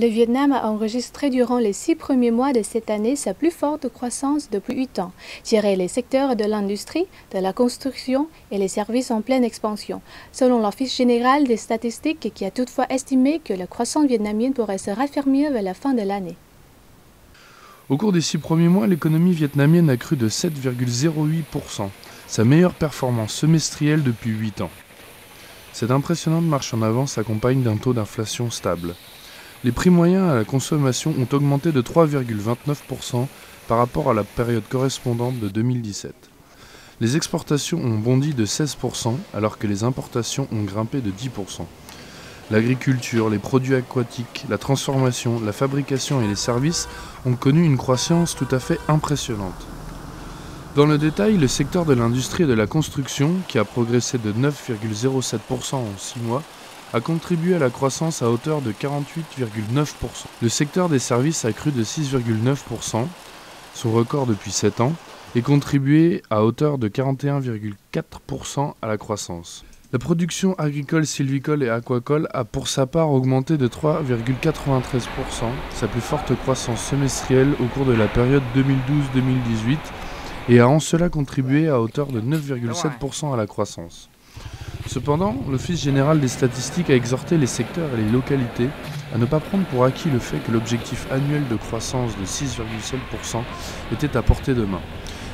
Le Vietnam a enregistré durant les 6 premiers mois de cette année sa plus forte croissance depuis 8 ans, tirée les secteurs de l'industrie, de la construction et les services en pleine expansion, selon l'Office général des statistiques qui a toutefois estimé que la croissance vietnamienne pourrait se raffermir vers la fin de l'année. Au cours des 6 premiers mois, l'économie vietnamienne a cru de 7,08%, sa meilleure performance semestrielle depuis 8 ans. Cette impressionnante marche en avant s'accompagne d'un taux d'inflation stable. Les prix moyens à la consommation ont augmenté de 3,29% par rapport à la période correspondante de 2017. Les exportations ont bondi de 16% alors que les importations ont grimpé de 10%. L'agriculture, les produits aquatiques, la transformation, la fabrication et les services ont connu une croissance tout à fait impressionnante. Dans le détail, le secteur de l'industrie et de la construction, qui a progressé de 9,07% en 6 mois, a contribué à la croissance à hauteur de 48,9%. Le secteur des services a cru de 6,9%, son record depuis 7 ans, et contribué à hauteur de 41,4% à la croissance. La production agricole, sylvicole et aquacole a pour sa part augmenté de 3,93%, sa plus forte croissance semestrielle au cours de la période 2012-2018, et a en cela contribué à hauteur de 9,7% à la croissance. Cependant, l'Office général des statistiques a exhorté les secteurs et les localités à ne pas prendre pour acquis le fait que l'objectif annuel de croissance de 6,7% était à portée de main,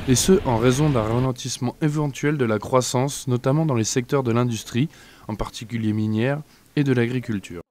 et ce en raison d'un ralentissement éventuel de la croissance, notamment dans les secteurs de l'industrie, en particulier minière, et de l'agriculture.